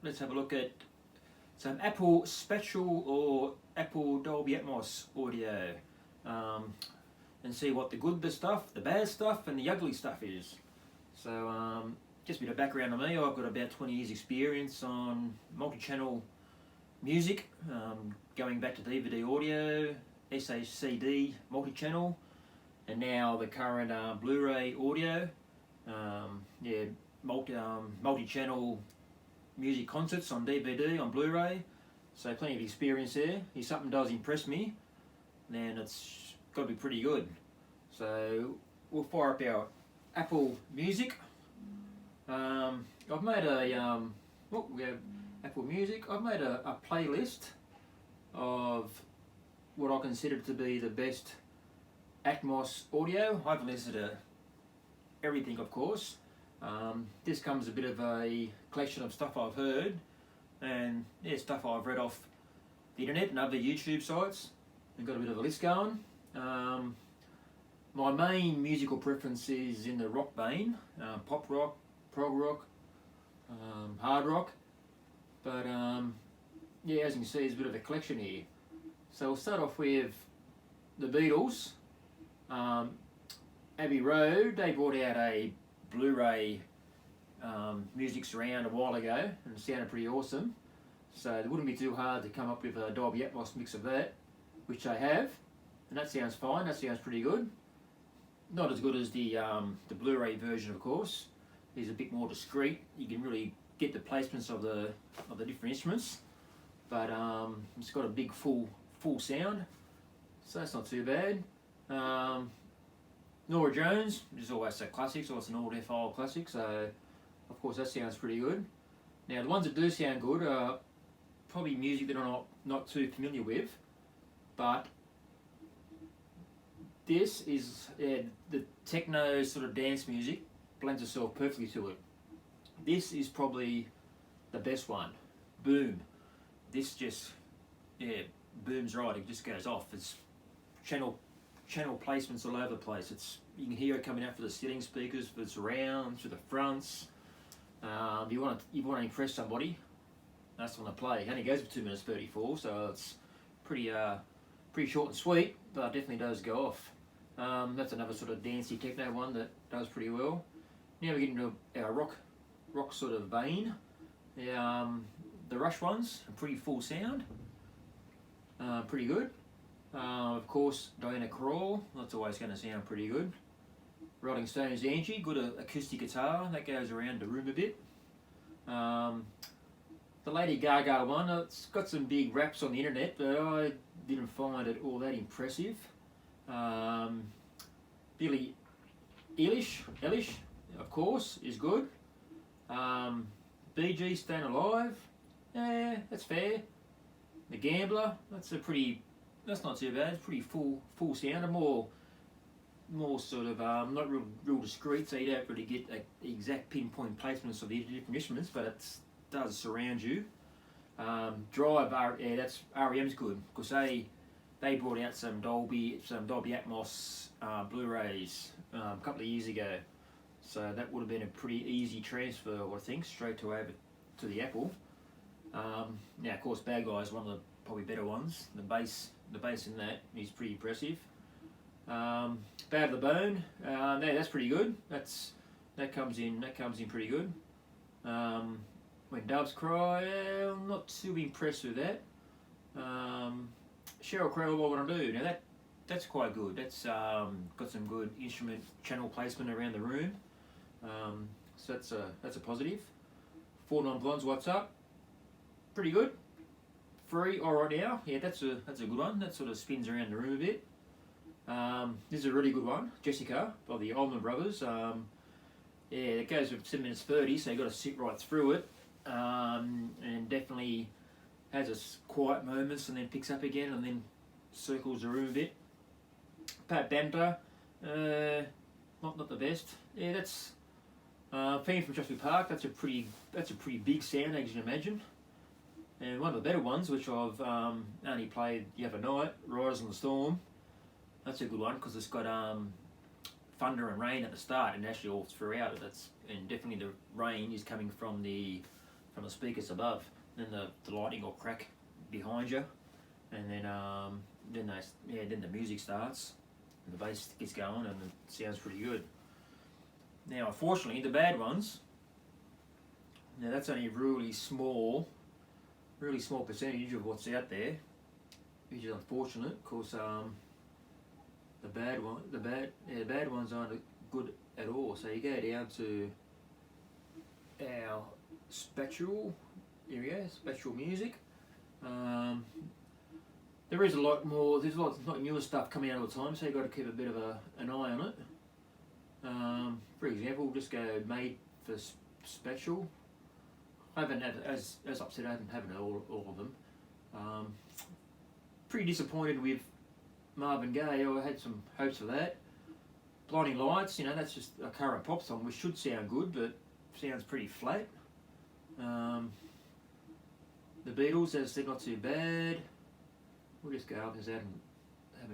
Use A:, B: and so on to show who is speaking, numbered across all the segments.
A: let's have a look at some Apple Spectral or Apple Dolby Atmos audio, and see what the good stuff, the bad stuff, and the ugly stuff is. So, just a bit of background on me. I've got about 20 years experience on multi-channel music, going back to DVD audio, SACD multi-channel, and now the current Blu-ray audio. Yeah, multi-channel music concerts on DVD, on Blu-ray. So plenty of experience there. If something does impress me, then it's got to be pretty good. So we'll fire up our Apple Music. I've made a we have Apple Music. I've made a playlist of what I consider to be the best Atmos audio. I haven't listened to everything, of course. This comes a bit of a collection of stuff I've heard, and yeah, stuff I've read off the internet and other YouTube sites. I've got a bit of a list going. My main musical preference is in the rock vein, pop rock, prog rock, hard rock. But yeah, as you can see, there's a bit of a collection here. So we'll start off with the Beatles. Abbey Road, they brought out a Blu-ray music surround a while ago, and it sounded pretty awesome. So it wouldn't be too hard to come up with a Dolby Atmos mix of that, which they have, and that sounds fine. That sounds pretty good. Not as good as the Blu-ray version, of course. It's a bit more discreet. You can really get the placements of the different instruments, but it's got a big full sound, so that's not too bad. Norah Jones, which is always a classic, so it's an all FL classic, so of course that sounds pretty good. Now the ones that do sound good are probably music that I'm not too familiar with, but this is the techno sort of dance music blends itself perfectly to it. This is probably the best one. Boom. This just, yeah, booms right. It just goes off. It's channel placements all over the place. You can hear it coming out for the ceiling speakers, for the surrounds, for the fronts. You want to impress somebody, that's on the play. It only goes for 2 minutes 34, so it's pretty short and sweet, but it definitely does go off. That's another sort of dancey techno one that does pretty well. Now we get into our rock sort of vein. The Rush ones are pretty full sound, pretty good. Of course, Diana Krall, that's always going to sound pretty good. Rolling Stones Angie, good acoustic guitar, that goes around the room a bit. The Lady Gaga one, it's got some big raps on the internet, but I didn't find it all that impressive. Billie Eilish, of course, is good. Bee Gees, Staying Alive, yeah, that's fair. The Gambler, that's not too bad. It's pretty full sound, and more sort of not real discreet, so you don't really get the exact pinpoint placements of the different instruments, but it does surround you. Drive, yeah, that's REM's good, because they brought out some Dolby Atmos Blu-rays a couple of years ago, so that would have been a pretty easy transfer, I think, straight to over to the Apple. Now, of course, Bad Guy is one of the probably better ones. The bass in that is pretty impressive. Bad to the Bone, that's pretty good. That comes in pretty good. When Doves Cry, I'm not too impressed with that. Sheryl Crow, What Would I Do? Now that's quite good. That's got some good instrument channel placement around the room. So that's a positive. 4 Non Blondes, What's Up? Pretty good. Free, alright now. Yeah, that's a good one. That sort of spins around the room a bit. This is a really good one. Jessica by the Allman Brothers. Yeah, it goes for 7 minutes 30, so you've got to sit right through it. And definitely has its quiet moments and then picks up again and then circles the room a bit. Pat Benatar, not the best. Yeah, that's Theme from Jurassic Park. That's a pretty big sound, as you can imagine. And one of the better ones, which I've only played the other night, Rise on the Storm. That's a good one because it's got thunder and rain at the start and actually all throughout it. And definitely the rain is coming from the from the speakers above. Then the lightning will crack behind you, and then the music starts, and the bass gets going, and it sounds pretty good. Now, unfortunately, the bad ones. Now that's only a really small percentage of what's out there, which is unfortunate, because the bad ones aren't good at all. So you go down to our spatial area, spatial music. There is a lot more. There's a lot of newer stuff coming out all the time, so you've got to keep a bit of an eye on it. For example, we'll just go made for spatial. I haven't had, as I've said, I haven't all of them. Pretty disappointed with Marvin Gaye. I had some hopes for that. Blinding Lights, that's just a current pop song, which should sound good, but sounds pretty flat. The Beatles, as I said, not too bad. We'll just go up, because I haven't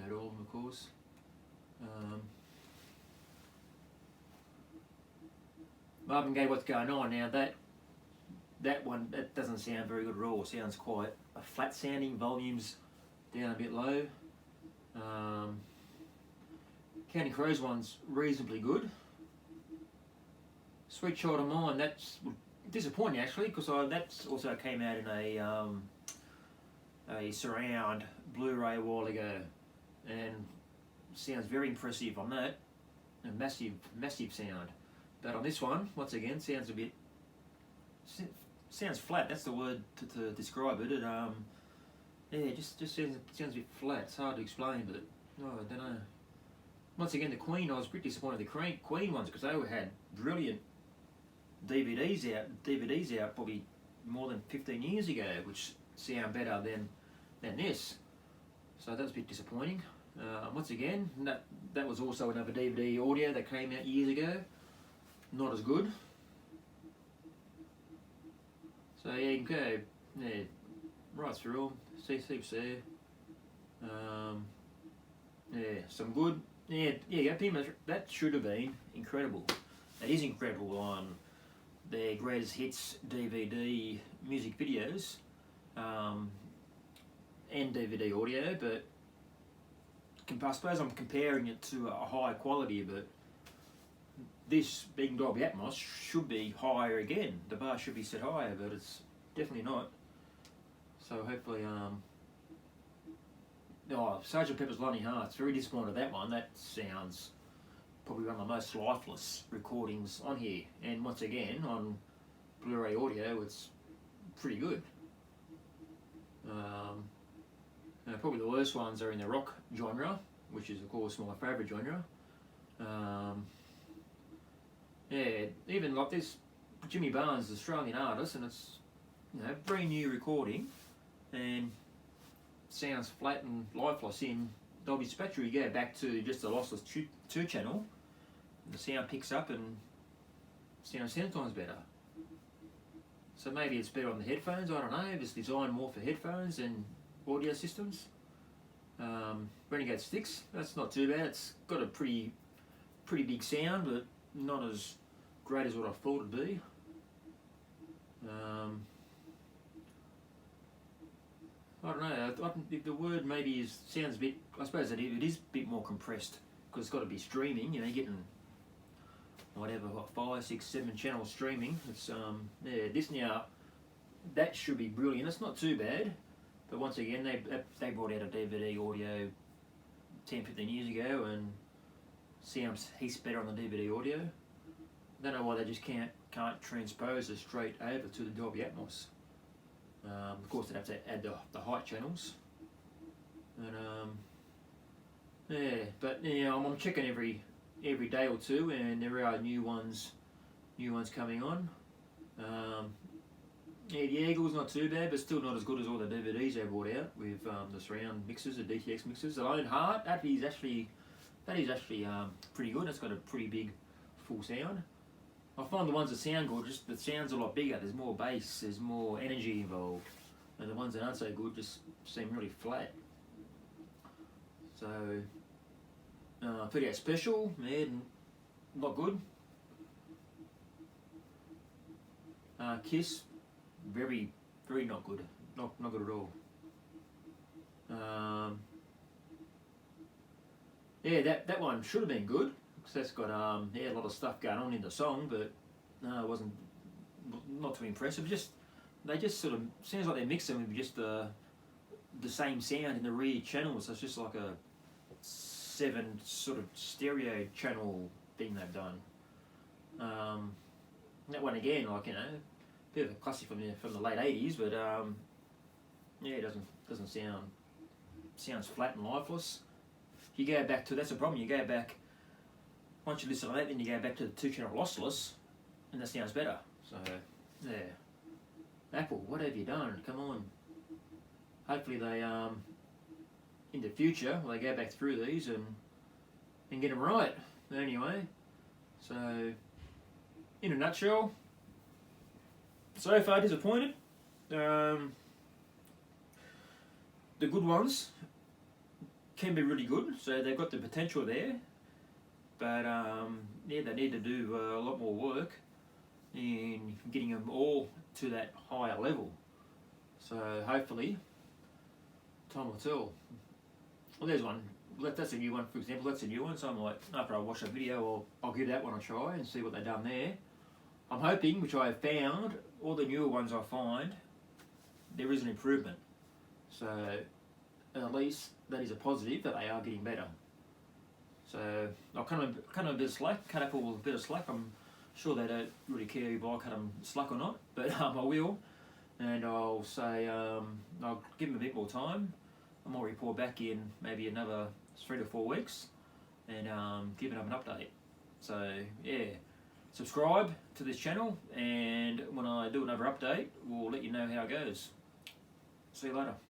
A: heard all of them, of course. Marvin Gaye, What's Going On? Now that one, that doesn't sound very good at all. It sounds quite a flat sounding, volumes down a bit low. Counting Crows one's reasonably good. Sweet Child of Mine, that's disappointing actually, because that's also came out in a surround Blu-ray a while ago, and sounds very impressive on that. A massive sound. But on this one, once again, sounds flat. That's the word to describe it. It just sounds a bit flat. It's hard to explain, but I don't know. Once again, the Queen, I was pretty disappointed with the Queen ones, because they had brilliant DVDs out probably more than 15 years ago, which sound better than this. So that's a bit disappointing. Once again, that was also another DVD audio that came out years ago. Not as good. So yeah, you can go right through them. See. Some good. Yeah, pretty much. That should have been incredible. It is incredible on their greatest hits DVD music videos and DVD audio, but I suppose I'm comparing it to a high quality, but this being Dolby Atmos should be higher again. The bar should be set higher, but it's definitely not. So hopefully, Sgt. Pepper's Lonely Hearts, very disappointed with that one. That sounds probably one of the most lifeless recordings on here. And once again, on Blu-ray audio, it's pretty good. Probably the worst ones are in the rock genre, which is of course my favourite genre. Even like this, Jimmy Barnes, Australian artist, and it's very new recording, and sounds flat and lifeless. In Dolby Spectrum, you go back to just a lossless 2 channel, and the sound picks up and sounds 10 times better. So maybe it's better on the headphones, I don't know, if it's designed more for headphones and audio systems. Renegade Sticks, that's not too bad. It's got a pretty big sound, but not as great as what I thought it'd be. I don't know, I think the word maybe sounds a bit, I suppose it is a bit more compressed, because it's got to be streaming, you're getting whatever, 5, 6, 7 channels streaming. It's this now, that should be brilliant. It's not too bad, but once again, they brought out a DVD audio 10, 15 years ago, and sounds heaps better on the DVD audio. I don't know why they just can't transpose it straight over to the Dolby Atmos. Of course, they'd have to add the height channels. And but I'm checking every day or two, and there are new ones coming on. The Eagle's not too bad, but still not as good as all the DVDs they brought out with the surround mixers, the DTX mixers. The Lone Heart, that is actually pretty good. It's got a pretty big full sound. I find the ones that sound good, just the sound's a lot bigger. There's more bass, there's more energy involved, and the ones that aren't so good just seem really flat. So 38 Special, not good. Kiss, very not good, not good at all. Yeah, that one should have been good because that's got yeah, a lot of stuff going on in the song, but no, it wasn't, not too impressive. Just they just sort of sounds like they're mixing with just the same sound in the rear channel, so it's just like a 7 sort of stereo channel thing they've done. That one again, like, you know, a bit of a classic from the late 80s, but yeah, it doesn't sounds flat and lifeless. You go back to, that's the problem, you go back, once you listen to that, then you go back to the 2-channel lossless, and that sounds better. So, yeah. Apple, what have you done? Come on. Hopefully they, in the future, they go back through these and get them right. Anyway, so, in a nutshell, so far disappointed. The good ones can be really good, so they've got the potential there, but yeah, they need to do a lot more work in getting them all to that higher level. So hopefully, time will tell. Well, there's one. That's a new one, for example. That's a new one. So I'm like, after I watch a video, I'll give that one a try and see what they've done there. I'm hoping, which I have found, all the newer ones I find, there is an improvement. So at least that is a positive that they are getting better. So I'll cut a bit of slack, cut Apple a bit of slack. I'm sure they don't really care if I cut them slack or not, but I will. And I'll say, I'll give them a bit more time. I might report back in maybe another 3 to 4 weeks and give them an update. So yeah, subscribe to this channel, and when I do another update, we'll let you know how it goes. See you later.